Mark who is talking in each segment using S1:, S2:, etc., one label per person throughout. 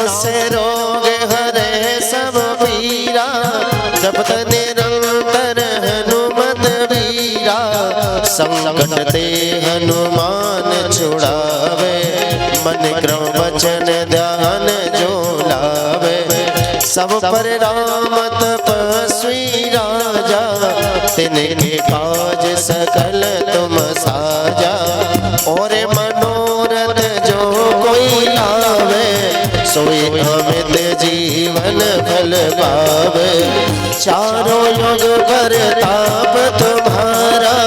S1: नासे रोग हरे सब पीरा, जपत निरंतर हनुमत वीरा। संकट ते हनुमान छुड़ावे, मन क्रम वचन ध्यान जो लावे। सब पर राम तपस्वी राजा, तिनके काज सकल तुम साजा। और मनोरथ जो कोई लावे, सोई अमित जीवन फल पावे। चारों युग परताप तुम्हारा,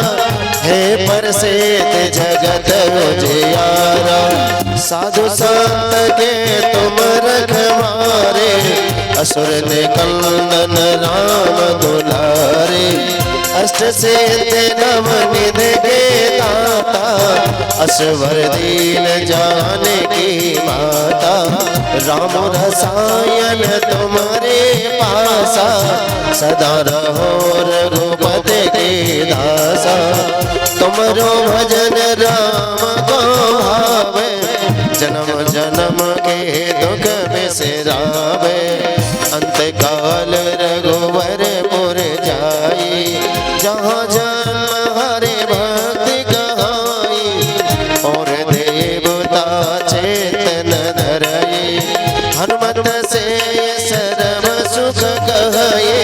S1: है प्रसिद्ध जगत उजियारा। साधु संत के तुम रखवारे, असुर निकंदन राम दुलारे। अष्ट सिद्धि नव निधि के दाता, असवर दीन जानकी माता। राम रसायन तुम्हारे पासा, सदा रहो रघुपति के दासा। तुमरो भजन राम को भावे, जन्म जन्म के दुख बिसरावे। अंत काल रघुवर पुर जाई, जहाँ जन्म हरे भक्ति कहाई। और देवता चेतन धरई, हनुमत से सर्व सुख कहे।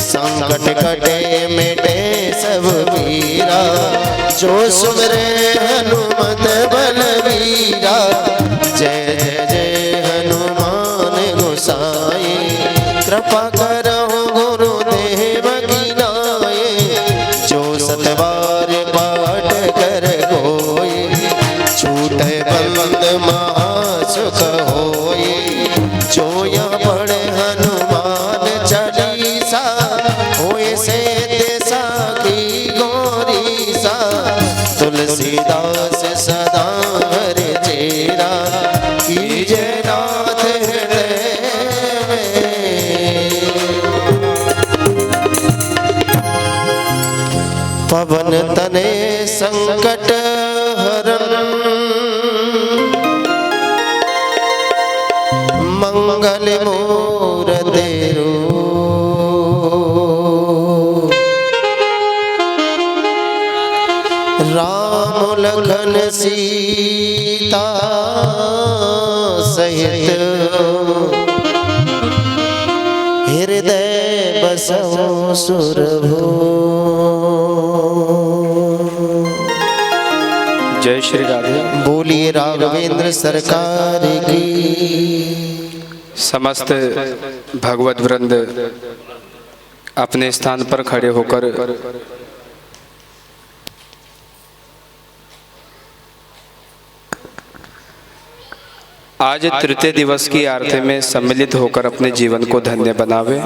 S1: संकट कटे मिटे सब पीरा, जो सुमरे हनुमत बलवीरा। जय जय जय हनुमान गोसाई, कृपा करहु गुरुदेव की नाई। जो सतबार पाठ कर कोई, छूटे बंद महासुख होई। जो या पढ़े हनुमान चालीसा, होए से दिशा की गौरीसा। तुलसीदास सदा हरि चेरा, कीजय नाथ हृदय में। पवन तने संकट हरन, मंगल मूरते राम लखन सीता सहित, हृदय बसहु सुरभूप।
S2: जय श्री राधे।
S1: बोलिए राघवेंद्र सरकार की।
S2: समस्त भगवत वृंद अपने स्थान पर खड़े होकर आज तृतीय दिवस की आरती में सम्मिलित होकर अपने जीवन को धन्य बनावे।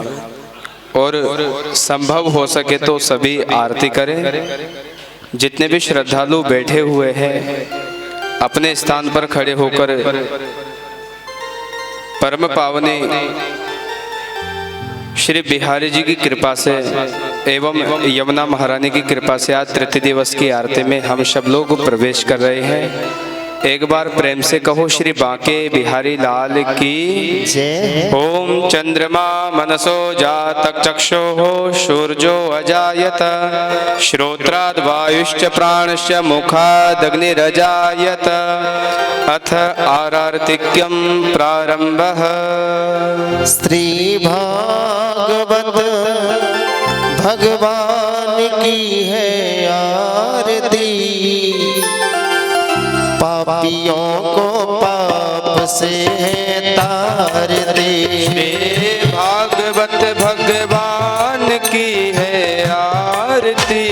S2: और संभव हो सके तो सभी आरती करें। जितने भी श्रद्धालु बैठे हुए हैं, अपने स्थान पर खड़े होकर परम पावनी श्री बिहारी जी की कृपा से एवं यमुना महारानी की कृपा से आज तृतीय दिवस की आरती में हम सब लोग प्रवेश कर रहे हैं। एक बार प्रेम से कहो श्री बांके बिहारी लाल की जय। ओम चंद्रमा मनसो जातक चक्षुः सूर्यो अजायत, श्रोत्राद् वायुश्च प्राणश्च मुखादग्निरजायत। अथ आरार्तिक्यं प्रारंभः।
S1: श्री भागवत भगवान की है आरती, पापियों को पाप से तार दे।
S2: श्री भागवत भगवान की है आरती,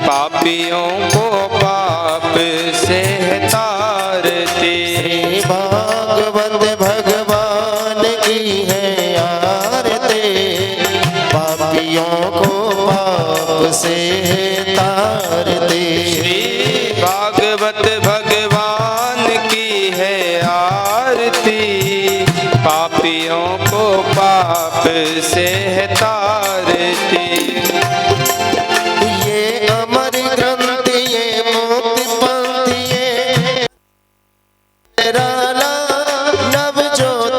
S2: पापियों को पाप से तार दे।
S1: श्री भागवत भगवान की है आरती, पापियों को पाप से तार दे।
S2: श्री भागवत भगवान की है आरती, पापियों को पाप से तारती।
S1: ये अमर ग्रंथ ये मुक्ति पंथ ये नव ज्योति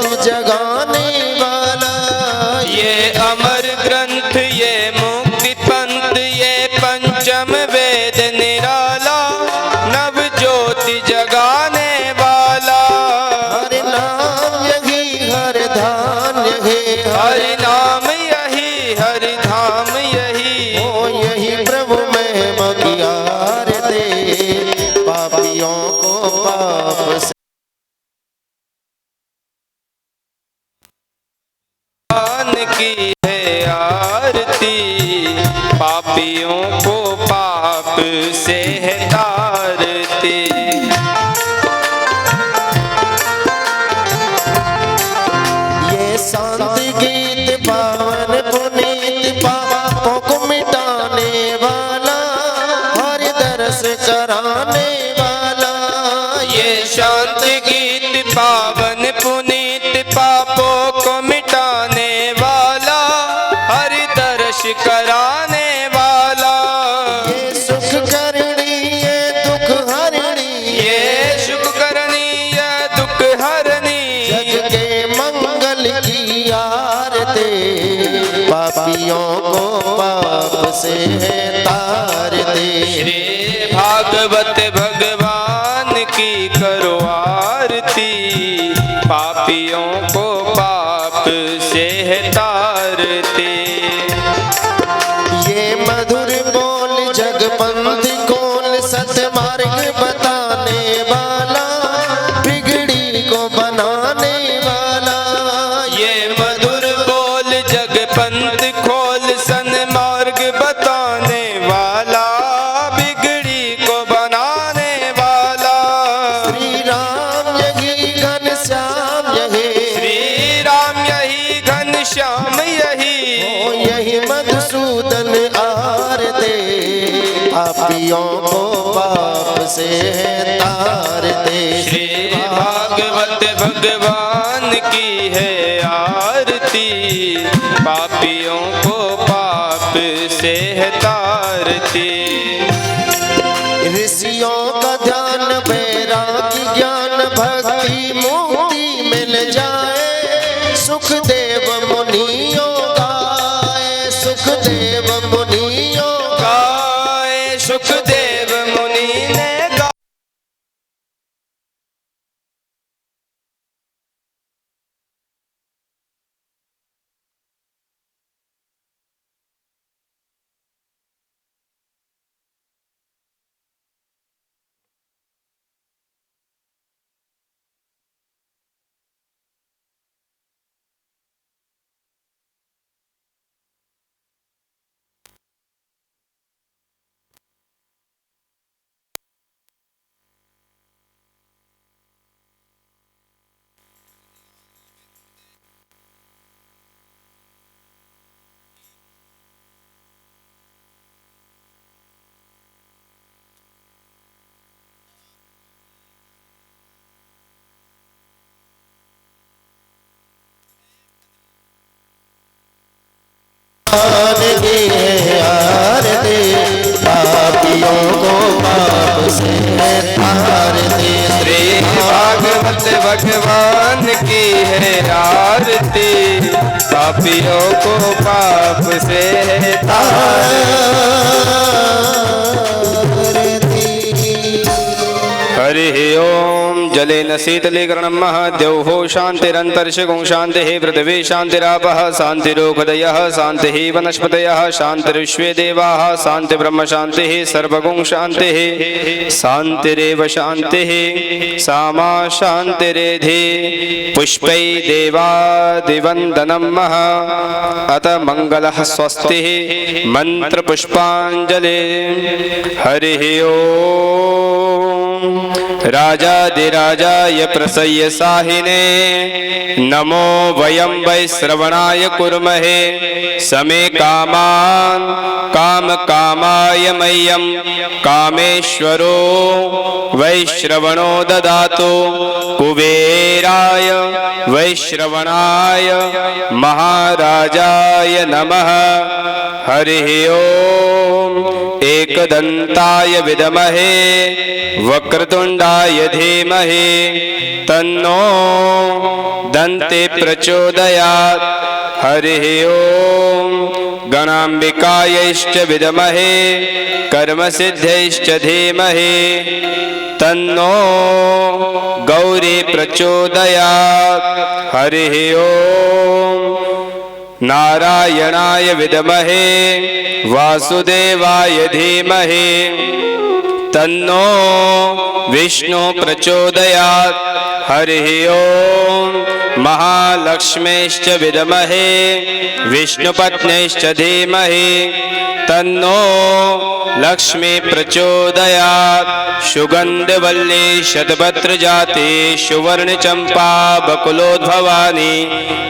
S1: पाप से
S2: भगवान की है आरती, पापियों को पाप से है तारती।
S1: ये शांति गीत पावन पुनीत पापों को मिटाने वाला, हर दर्श कराने वाला।
S2: ये शांति गीत पावन पुनीत पापों को मिटाने वाला, हर दर्श कराने वाला।
S1: ये सुख करणी ये दुख हरणी,
S2: ये सुख करनी ये दुख हरनी,
S1: जग के मंगल की आरती, पापियों को पाप से तार दे।
S2: श्री भागवत भगवान की करो आरती, पापियों को पाप से है तारती।
S1: ये मधुर बोल जगपंथी कोल, सतमार्ग बताने वाला, बिगड़ी को बनाने वाला।
S2: ये मधुर बोल जगपंथ खोल, सन्मार्ग बताने वाला, बिगड़ी को बनाने वाला।
S1: श्री राम यही घनश्याम यही,
S2: श्री राम यही घनश्याम यही,
S1: ओ यही मधुसूदन आरती, पापियों को पाप से तार दे।
S2: श्री भागवत भगवान की है आरती, पापियों को पाप से है तारती।
S1: ऋषियों का ध्यान वैराग्य ज्ञान भक्ति मुक्ति मिल जाए, सुखदेव मुनियों गाए, सुखदेव मुनियों
S2: गाए सुखदेव मुनि ने गाए।
S1: की है आरती, पापियों को पाप से तार दे।
S2: श्री भागवत भगवान की है आरती, पापियों को पाप से है हरि ओम। जलेन शीतलीकरणं महाद्यौः शान्तिरन्तरिक्षगुं शान्तिः पृथिवी शान्तिरापः शान्तिरोगदयः शान्तिः वनस्पतयः शान्तिर्विश्वे देवाः शान्तिब्रह्म शान्तिः सर्वगुं शान्तिः शान्तिरेव शान्तिः सामा शान्तिरेधि पुष्पै देवादिवन्दनं अत मङ्गलः स्वस्तिः मन्त्रपुष्पाञ्जलि। हरिः ओम। राजाधिराजाय प्रसय्य साहिने नमो वयं वै श्रवणाय कुर्महे समे कामान् काम कामाय मह्यं कामेश्वरो वैश्रवणो ददातु कुबेराय वैश्रवणाय महाराजाय नमः। हरिः ओम। एकदन्ताय विद्महे वक्रतुण्डाय धीमहि तन्नो दन्ते प्रचोदयात्। हरिः ओम। गणाम्बिकायैश्च विद्महे कर्मसिद्ध्यैश्च धीमहि तन्नो गौरी प्रचोदयात्। हरिः ओम। नारायणाय विद्महे वासुदेवाय धीमहि तन्नो विष्णु प्रचोदयात्। हरिः ओम महालक्ष्मीश्च विद्महे विष्णुपत्न्यश्च धीमहि तन्नो लक्ष्मी प्रचोदयात्। सुगंधवल्ली शतपत्र जाति सुवर्ण चंपा बकुलोद्भवानि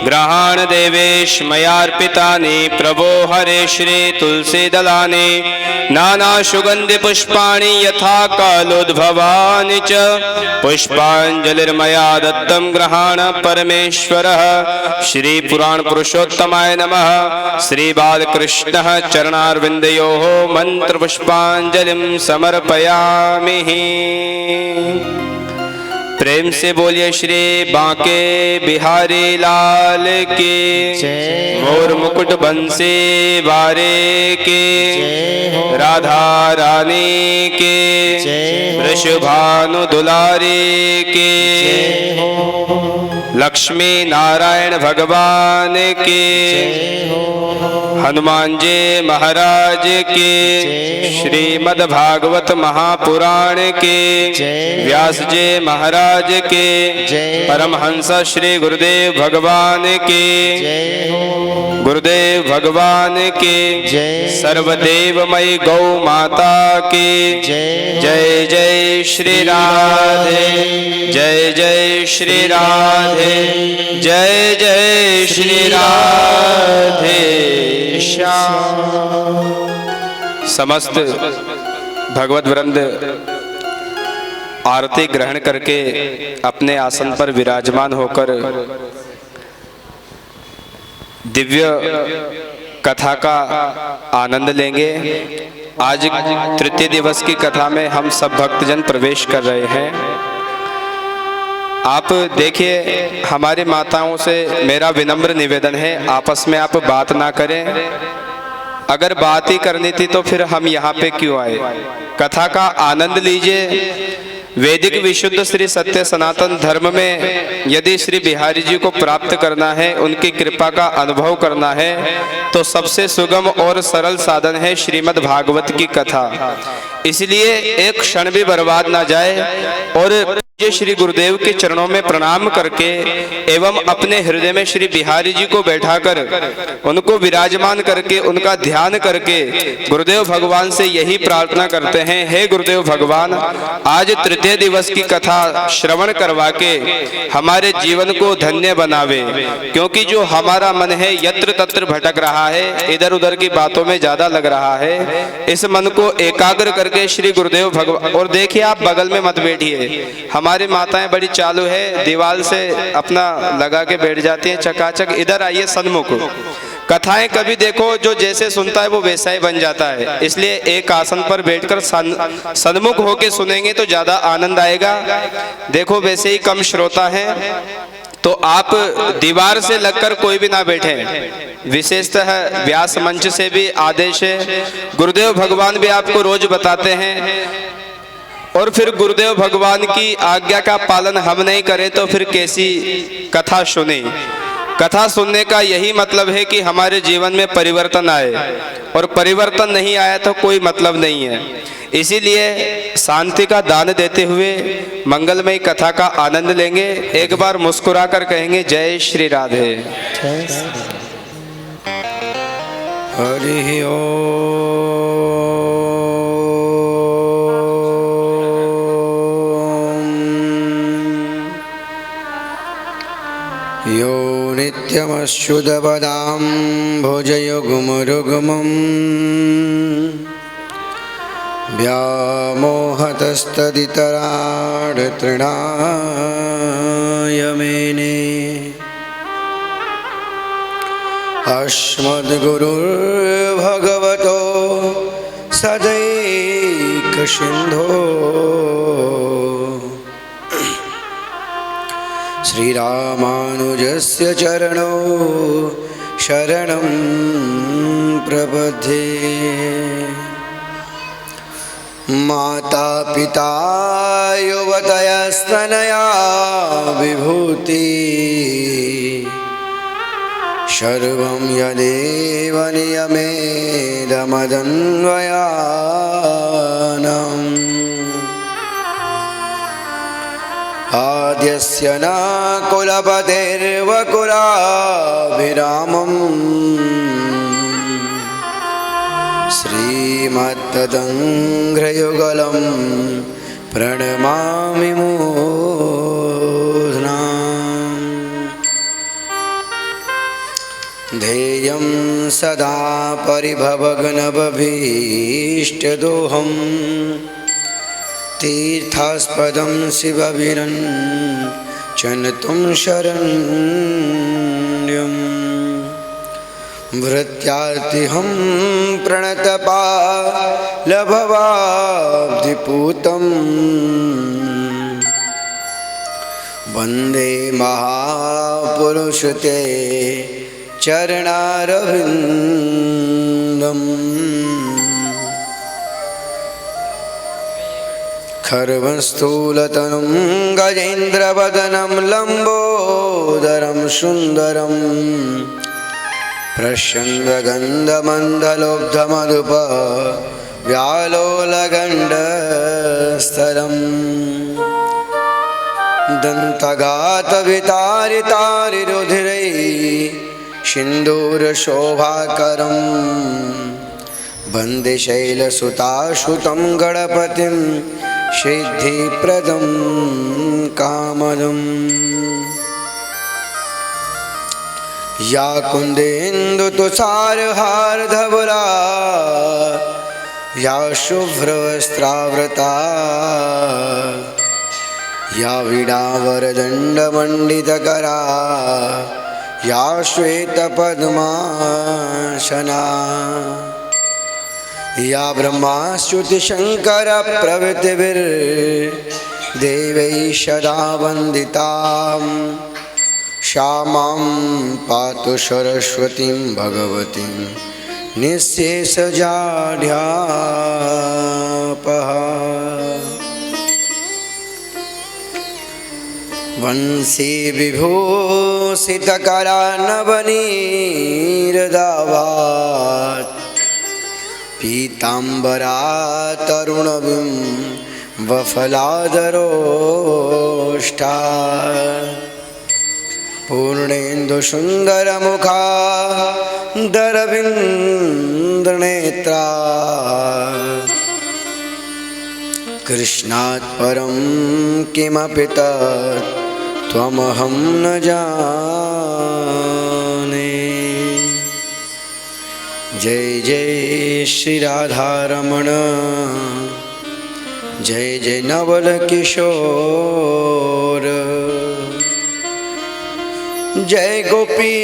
S2: ग्रहाण देवेश मयार्पितानि प्रभो हरे श्री तुलसी दलानि नाना सुगंधि पुष्पाणि यथा कालोद्भवानि च पुष्पांजलिर्मया दत्तं ग्रहाण परमेश्वरः। श्री पुराण पुरुषोत्तमाय नमः। श्री बालकृष्णः चरणारविन्दयोः मंत्र पुष्पांजलिं समर्पयामि। प्रेम से बोलिए श्री बांके बिहारी लाल की
S1: जय।
S2: मोर मुकुट बंसी वारे की राधा रानी की वृषभानु दुलारी की लक्ष्मी नारायण भगवान की हनुमान जी महाराज की श्रीमद् भागवत महापुराण की व्यास जी महाराज के परमहंस श्री गुरुदेव भगवान के गुरुदेव भगवान के सर्वदेवमयी गौ माता की जय जय श्री राधे जय जय श्री राधे जय जय श्री राधे श्याम। समस्त भगवत वृंद आरती ग्रहण करके अपने आसन पर विराजमान होकर दिव्य कथा का आनंद लेंगे। आज तृतीय दिवस की कथा में हम सब भक्तजन प्रवेश कर रहे हैं। आप देखिए, हमारी माताओं से मेरा विनम्र निवेदन है, आपस में आप बात ना करें। अगर बात ही करनी थी तो फिर हम यहाँ पे क्यों आए। कथा का आनंद लीजिए। वैदिक विशुद्ध श्री सत्य सनातन धर्म में यदि श्री बिहारी जी को प्राप्त करना है, उनकी कृपा का अनुभव करना है, तो सबसे सुगम और सरल साधन है श्रीमद् भागवत की कथा। इसलिए एक क्षण भी बर्बाद ना जाए और श्री गुरुदेव के चरणों में प्रणाम करके एवं अपने हृदय में श्री बिहारी जी को बैठाकर उनको विराजमान करके उनका ध्यान करके गुरुदेव भगवान से यही प्रार्थना करते हैं, हे गुरुदेव भगवान, आज तृतीय दिवस की कथा श्रवण करवा के हमारे जीवन को धन्य बनावे। क्योंकि जो हमारा मन है यत्र तत्र भटक रहा है, इधर उधर की बातों में ज्यादा लग रहा है। इस मन को एकाग्र करके श्री गुरुदेव भगवान, और देखिए आप बगल में मत बैठिए, हमारी माताएं बड़ी चालू है, दीवार से अपना लगा के बैठ जाती हैं चकाचक। इधर आइए सन्मुख। कथाएं कभी देखो जो जैसे सुनता है वो वैसा ही बन जाता है, इसलिए एक आसन पर बैठकर सन्मुख होके सुनेंगे तो ज्यादा आनंद आएगा। देखो वैसे ही कम श्रोता हैं तो आप दीवार से लगकर कोई भी ना बैठे। विशेषतः व्यास मंच से भी आदेश है, गुरुदेव भगवान भी आपको रोज बताते हैं, और फिर गुरुदेव भगवान की आज्ञा का पालन हम नहीं करें तो फिर कैसी कथा सुने। कथा सुनने का यही मतलब है कि हमारे जीवन में परिवर्तन आए, और परिवर्तन नहीं आया तो कोई मतलब नहीं है। इसीलिए शांति का दान देते हुए मंगलमय कथा का आनंद लेंगे। एक बार मुस्कुराकर कहेंगे जय श्री राधे। हरि
S3: यो नित्यमच्युतपदां भुजयुग्मरुग्मं व्यामोहतस्तदितरार्तृणाय मेने अस्मद्गुरुर्भगवतो सदैकसिन्धो श्रीरामानुजस्य चरणौ शरणं प्रपद्ये। माता पिता युवतयस्तनया विभूति सर्वं यदेव नियमेदमदन्वयानम्। आद्यस्य न कुलपतेर्वकुलाभिरामम् श्रीमत्तदङ्घ्रयुगलं प्रणमामि मूर्ध्ना। ध्येयं सदा परिभवग्नभीष्टदोहम् तीर्थास्पदं शिवविरञ्चनतं शरण्यम्। भृत्यार्तिहं प्रणतपालभवाब्धिपूतं वन्दे महापुरुषते चरणारविन्दम्। खर्वस्थूलतनुं गजेन्द्रवदनं लम्बोदरं सुन्दरं प्रशङ्गगन्धमन्दलोब्धमधुप व्यालोलगण्डस्थलं दन्तगातवितारितारिरुधिरैः सिन्दूरशोभाकरं वन्दे शैलसुताशुतं गणपतिं सिद्धिप्रदं कामदम्। या कुन्देन्दुतुषारहारधवला या शुभ्रवस्त्रावृता या वीणावरदण्डमण्डितकरा या श्वेतपद्मासना या ब्रह्माच्युतिशङ्करप्रभृतिभिर्देवैः सदा वन्दितां श्यामां पातु सरस्वतीं भगवतीं निःशेषजाढ्यापहा। वंशी विभूषितकरानवनीरदाभात् पीताम्बरा तरुणविं वफलादरोष्ठा पूर्णेन्दुसुन्दरमुखा दरविन्द्रनेत्रा कृष्णात् परं किमपि तत् त्वमहं न जाने। जय जय श्री राधारमण जय जय नवल किशोर जय गोपी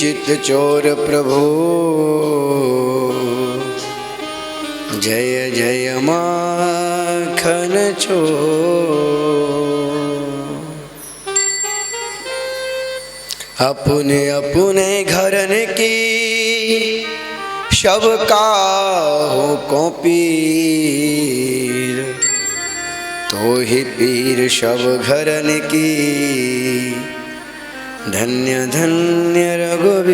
S3: चित्त चोर प्रभु जय जय माखन चोर। अपने अपने घरन की शब काहू को पीर तो ही पीर शब घरन की धन्य धन्य रघुवीर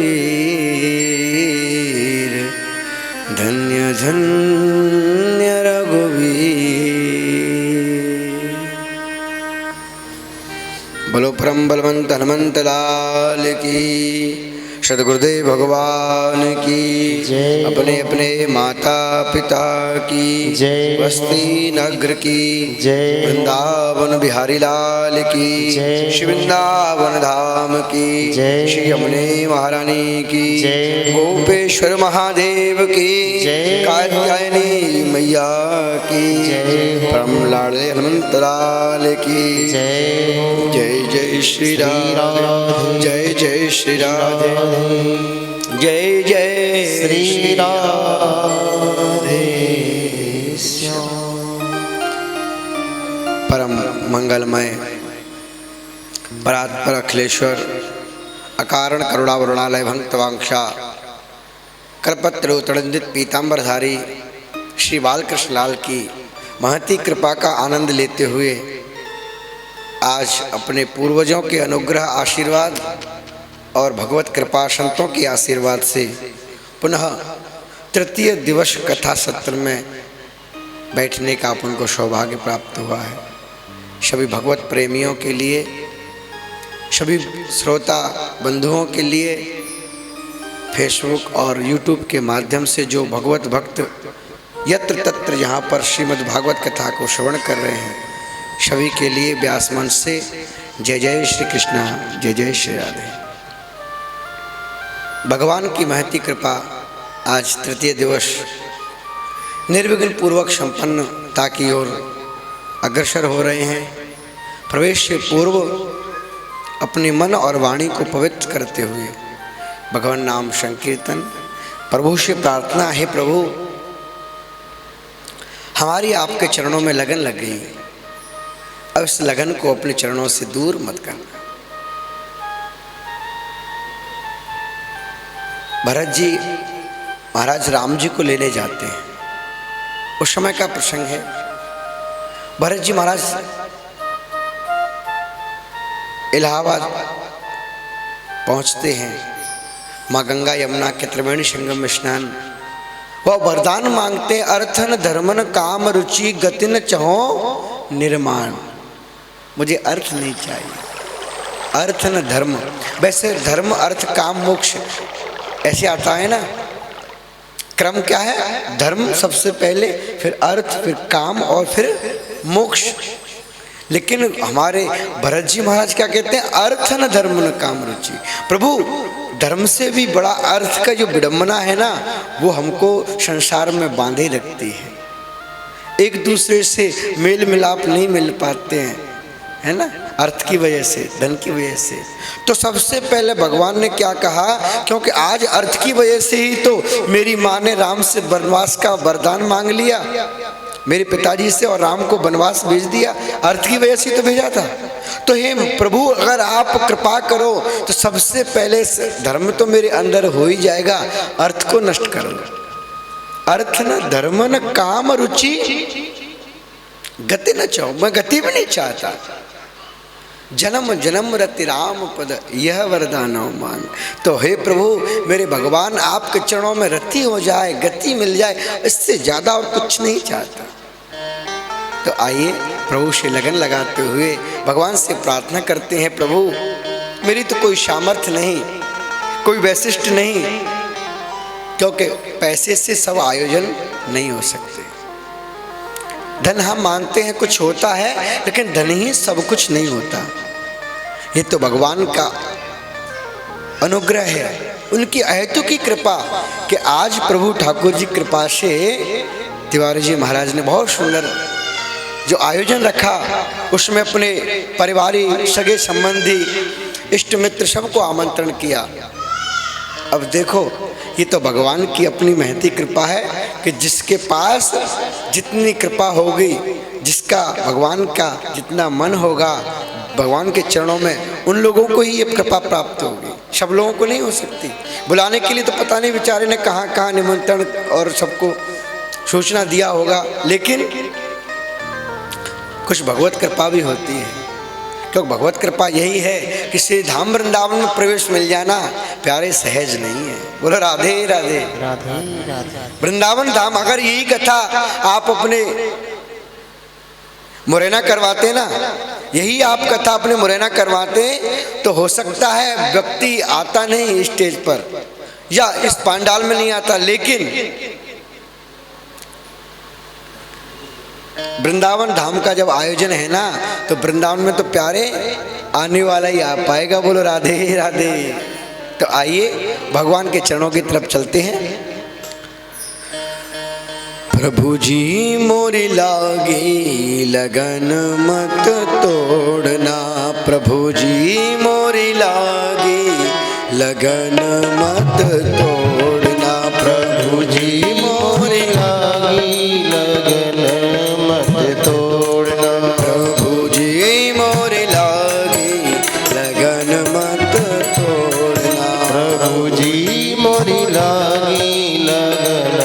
S3: धन्य धन्य रघुवीर। बोलो परम बलवंत हनुमंत लाल की सदगुरुदेव भगवान की
S1: जय।
S3: अपने अपने माता पिता की
S1: जय।
S3: बस्ती नगर की
S1: जय।
S3: वृंदावन बिहारी लाल की
S1: जय।
S3: श्री वृंदावन धाम की
S1: जय।
S3: श्री यमुने महारानी की
S1: जय।
S3: गोपेश्वर महादेव की
S1: जय।
S3: कात्यायनी मैया की
S1: जय।
S3: परम लाडले हनुमंत लाल की
S1: जय
S3: जय जय श्री राधे जय जय श्री राधे जय जय
S1: श्री राधे
S3: परम मंगलमय परात्पर अखिलेश्वर अकारण करुणावरुणालय भक्तवांक्षा कल्पत्रोतड़ित पीताम्बरधारी श्री बालकृष्ण लाल की महती कृपा का आनंद लेते हुए आज अपने पूर्वजों के अनुग्रह आशीर्वाद और भगवत कृपा संतों के आशीर्वाद से पुनः तृतीय दिवस कथा सत्र में बैठने का अपन को सौभाग्य प्राप्त हुआ है। सभी भगवत प्रेमियों के लिए, सभी श्रोता बंधुओं के लिए, फेसबुक और यूट्यूब के माध्यम से जो भगवत भक्त यत्र तत्र यहाँ पर श्रीमद् भागवत कथा को श्रवण कर रहे हैं, सभी के लिए व्यास मंच से जय जय श्री कृष्णा, जय जय श्री राधे। भगवान की महती कृपा आज तृतीय दिवस निर्विघ्न पूर्वक संपन्नता की ओर अग्रसर हो रहे हैं। प्रवेश से पूर्व अपने मन और वाणी को पवित्र करते हुए भगवान नाम संकीर्तन, प्रभु से प्रार्थना है, प्रभु हमारी आपके चरणों में लगन लग गई, अब इस लगन को अपने चरणों से दूर मत करना। भरत जी महाराज राम जी को लेने जाते हैं, उस समय का प्रसंग है। भरत जी महाराज इलाहाबाद पहुंचते हैं, माँ गंगा यमुना के त्रिवेणी संगम में स्नान, वह वरदान मांगते हैं, अर्थन धर्मन काम रुचि गति न चहो निर्माण। मुझे अर्थ नहीं चाहिए, अर्थ न धर्म। वैसे धर्म अर्थ काम मोक्ष ऐसे आता है ना, क्रम क्या है? धर्म सबसे पहले, फिर अर्थ, फिर काम और फिर मोक्ष। लेकिन हमारे भरत जी महाराज क्या कहते हैं? अर्थ न धर्म न काम रुचि। प्रभु धर्म से भी बड़ा अर्थ का जो विडंबना है ना, वो हमको संसार में बांधे रखती है। एक दूसरे से मेल मिलाप नहीं मिल पाते हैं, है ना, अर्थ की वजह से, धन की वजह से। तो सबसे पहले भगवान ने क्या कहा? क्योंकि आज अर्थ की वजह से ही तो मेरी माँ ने राम से वनवास का वरदान मांग लिया, मेरे पिताजी से, और राम को वनवास भेज दिया, अर्थ की वजह से तो भेजा था। तो हे प्रभु, अगर आप कृपा करो तो सबसे पहले धर्म तो मेरे अंदर हो ही जाएगा, अर्थ को नष्ट करो। अर्थ न धर्म न काम रुचि गति न चाहो, मैं गति भी नहीं चाहता। जन्म जन्म रति राम पद यह वरदान मान। तो हे प्रभु मेरे भगवान, आपके चरणों में रति हो जाए, गति मिल जाए, इससे ज्यादा और कुछ नहीं चाहता। तो आइए प्रभु से लगन लगाते हुए भगवान से प्रार्थना करते हैं, प्रभु मेरी तो कोई सामर्थ्य नहीं, कोई वैशिष्ट नहीं, क्योंकि पैसे से सब आयोजन नहीं हो सकते। धन हम मानते हैं कुछ होता है, लेकिन धन ही सब कुछ नहीं होता। ये तो भगवान का अनुग्रह है, उनकी अहेतु की कृपा कि आज प्रभु ठाकुर जी कृपा से तिवारी जी महाराज ने बहुत सुंदर जो आयोजन रखा, उसमें अपने परिवारी, सगे संबंधी, इष्ट मित्र सबको आमंत्रण किया। अब देखो, ये तो भगवान की अपनी महती कृपा है कि जिसके पास जितनी कृपा होगी, जिसका भगवान का जितना मन होगा भगवान के चरणों में, उन लोगों को ही ये कृपा प्राप्त होगी, सब लोगों को नहीं हो सकती। बुलाने के लिए तो पता नहीं बेचारे ने कहाँ कहाँ निमंत्रण और सबको सूचना दिया होगा, लेकिन कुछ भगवत कृपा भी होती है। क्योंकि भगवत कृपा यही है कि श्री धाम वृंदावन में प्रवेश मिल जाना प्यारे सहज नहीं है। बोलो राधे राधे राधे राधे। वृंदावन धाम, अगर यही कथा आप अपने मुरैना करवाते ना, यही आप कथा अपने मुरैना करवाते, तो हो सकता है व्यक्ति आता नहीं स्टेज पर या इस पांडाल में नहीं आता, लेकिन वृंदावन धाम का जब आयोजन है ना, तो वृंदावन में तो प्यारे आने वाला ही आ पाएगा। बोलो राधे राधे। तो आइए भगवान के चरणों की तरफ चलते हैं। प्रभु जी मोरी लागी लगन मत तोड़ना, प्रभु जी मोरी लागी लगन मत तोड़ना, प्रभु जी मोरी लागी लगन मत तोड़ना, प्रभु जी मोरी लागी लगन मत तोड़ना, प्रभु जी मोरी लागी लगन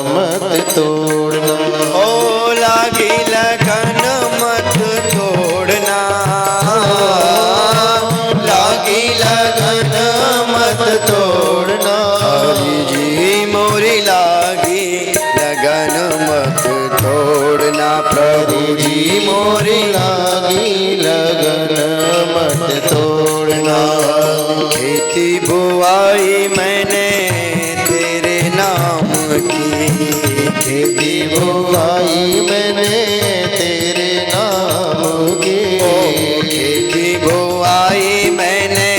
S3: मत तोड़ना, ओ लागी लगन मत तोड़ना, लागी लगन मत तोड़ना,
S1: मत तोड़ना।
S3: खेती बुआई मैंने तेरे नाम की,
S1: खेती बुआई मैंने तेरे नाम की।
S3: खेती बुआई मैंने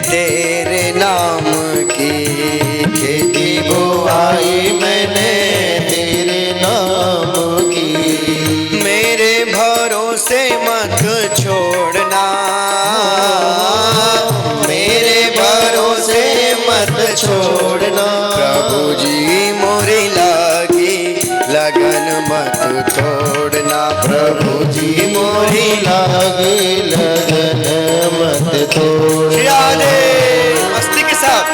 S3: तेरे नाम की,
S1: खेती बुआई मैंने तेरे नाम की।
S3: मेरे भरोसे मत छोड़ना,
S1: मेरे भरोसे मत छोड़ना।
S3: प्रभु जी मोरी लागी लगन मत तोड़ना।
S1: प्रभु जी मोरी लागी लगन मत तोड़ना।
S3: राधे मस्ती के साथ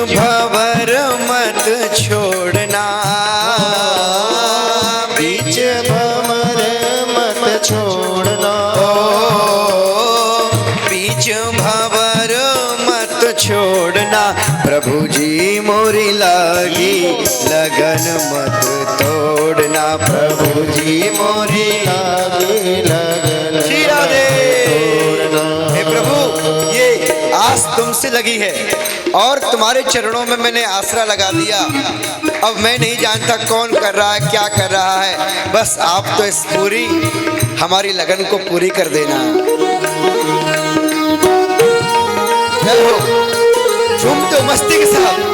S3: भंवर मत छोड़ना,
S1: बीच भंवर मत छोड़ना।
S3: बीच भंवर मत छोड़ना। प्रभु जी मोरी लागी लगन मत तोड़ना।
S1: प्रभु जी मोरी लागी लगन
S3: तोड़ना। हे प्रभु, ये आस तुमसे लगी है और तुम्हारे चरणों में मैंने आसरा लगा दिया। अब मैं नहीं जानता कौन कर रहा है, क्या कर रहा है, बस आप तो इस पूरी हमारी लगन को पूरी कर देना। चलो झूम तो मस्ती के साथ।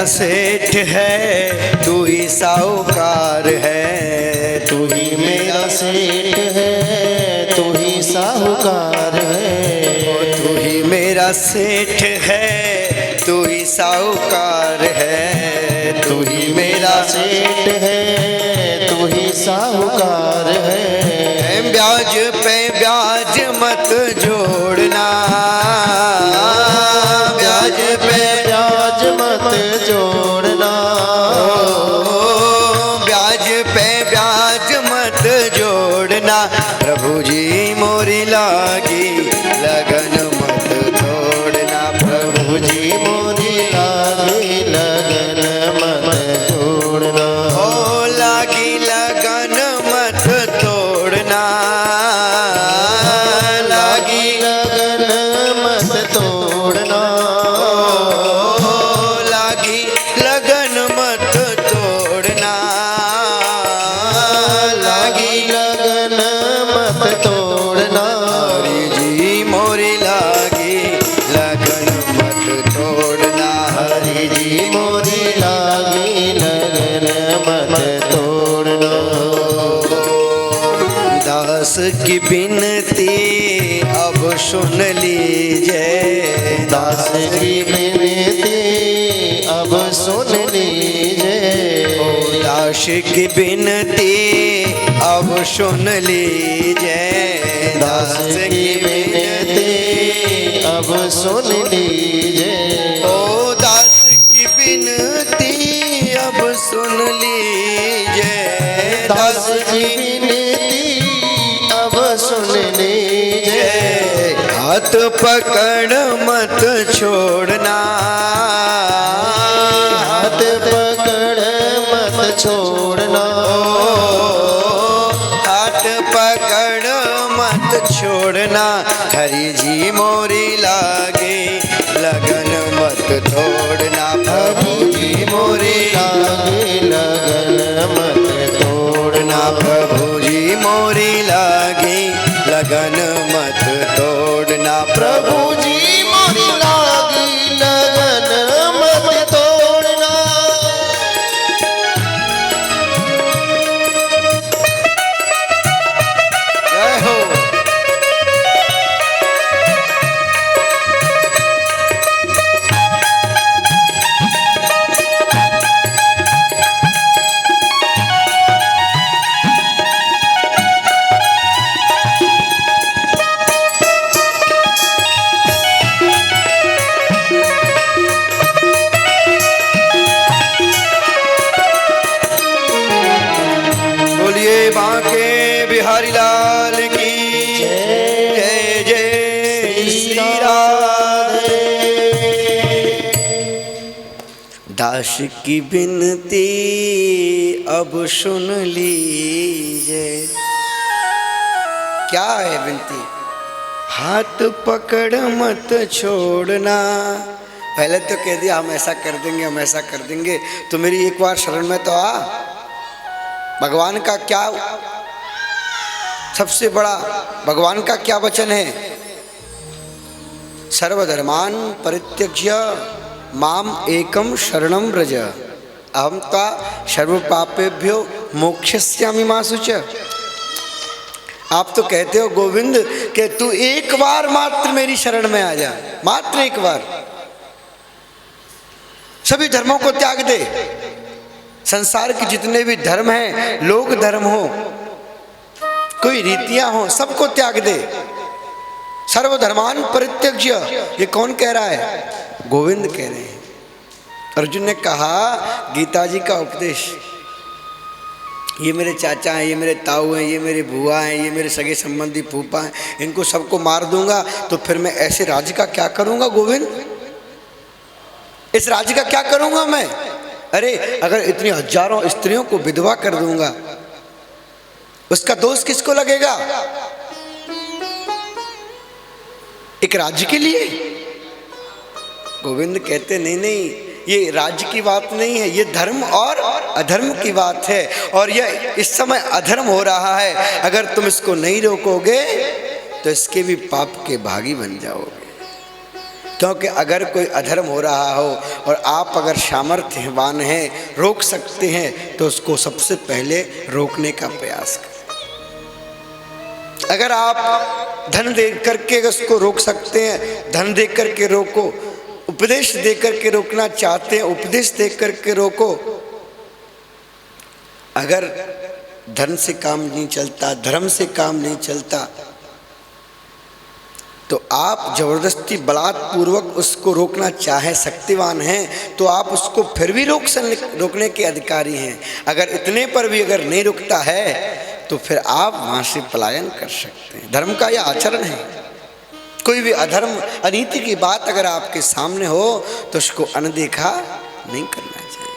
S3: सेठ है तू ही साहूकार है,
S1: तू ही मेरा सेठ है, तू ही साहूकार है।
S3: तू ही मेरा सेठ है, तू ही साहूकार है।
S1: तू ही मेरा सेठ है, तू ही साहूकार है।
S3: ब्याज पे ब्याज मत जोड़ना, ब्याज पे
S1: ब्याज मत जोड़ना।
S3: ब्याज पे ब्याज मत जोड़ना। प्रभु जी मोरी लागी लगन मत तोड़ना।
S1: प्रभु जी मोरी लागी लगन मत तोड़ना।
S3: ओ लागी लगन मत तोड़ना, लागी
S1: लगन मत तोड़ना।
S3: लागी लगन मत तोड़ना,
S1: लागी लगन मत तोड़ना।
S3: हरि जी मोरी लागी लगन मत तोड़ना।
S1: हरि जी मोरी लागी लगन मत तोड़ना।
S3: दास की बिनती अब सुन लीजिए,
S1: दास की विनती अब सुन लीजिए।
S3: दास की बिनती अब सुन लीजिए।
S1: दास की विनती अब सुन लीजिए।
S3: ओ दास की बिनती हाथ पकड़ मत छोड़ना,
S1: हाथ पकड़ मत छोड़ना,
S3: हाथ पकड़ मत छोड़ना, हरि जी मोरी लागे लगन मत तोड़ना, प्रभु जी मोरी
S1: लागे लगन मत तोड़ना,
S3: प्रभु जी मोरी लागे लगन मत तोड़ना,
S1: प्रभु जी मोरी लागी लगन मत तोड़ना।
S3: जय हो। बोलिए बांके बिहारी लाल की जय, जय श्री राधे। दास की विनती अब सुन लीजिए। क्या है विनती? हाथ पकड़ मत छोड़ना। पहले तो कह दिया हम ऐसा कर देंगे, हम ऐसा कर देंगे, तो मेरी एक बार शरण में तो आ। भगवान का क्या सबसे बड़ा, भगवान का क्या वचन है? सर्वधर्मान परित्यज्य माम एकम शरणम व्रज अहम ता सर्व पापेभ्यो मोक्षयिष्यामि मा शुच। आप तो कहते हो गोविंद कि तू एक बार मात्र मेरी शरण में आ जा, मात्र एक बार। सभी धर्मों को त्याग दे। संसार के जितने भी धर्म हैं, लोक धर्म हो, कोई रीतियां हो, सबको त्याग दे। सर्वधर्मान परित्यज्य, ये कौन कह रहा है? गोविंद कह रहे हैं। अर्जुन ने कहा गीता जी का उपदेश, ये मेरे चाचा हैं, ये मेरे ताऊ हैं, ये मेरे बुआ हैं, ये मेरे सगे संबंधी फूफा हैं, इनको सबको मार दूंगा तो फिर मैं ऐसे राज्य का क्या करूंगा गोविंद? इस राज्य का क्या करूंगा मैं? अरे अगर इतनी हजारों स्त्रियों को विधवा कर दूंगा, उसका दोष किसको लगेगा? एक राज्य के लिए? गोविंद कहते नहीं नहीं, ये राज्य की बात नहीं है, ये धर्म और अधर्म की बात है। और यह इस समय अधर्म हो रहा है, अगर तुम इसको नहीं रोकोगे तो इसके भी पाप के भागी बन जाओगे। क्योंकि अगर कोई अधर्म हो रहा हो और आप अगर सामर्थ्यवान हैं, रोक सकते हैं, तो उसको सबसे पहले रोकने का प्रयास करें। अगर आप धन दे करके उसको रोक सकते हैं, धन दे करके रोको। उपदेश दे करके रोकना चाहते हैं, उपदेश दे करके रोको। अगर धन से काम नहीं चलता, धर्म से काम नहीं चलता, तो आप जबरदस्ती बलात्पूर्वक उसको रोकना चाहे, शक्तिवान हैं, तो आप उसको फिर भी रोकने के अधिकारी हैं। अगर इतने पर भी अगर नहीं रुकता है तो फिर आप वहाँ से पलायन कर सकते हैं। धर्म का यह आचरण है। कोई भी अधर्म अनीति की बात अगर आपके सामने हो तो उसको अनदेखा नहीं करना चाहिए।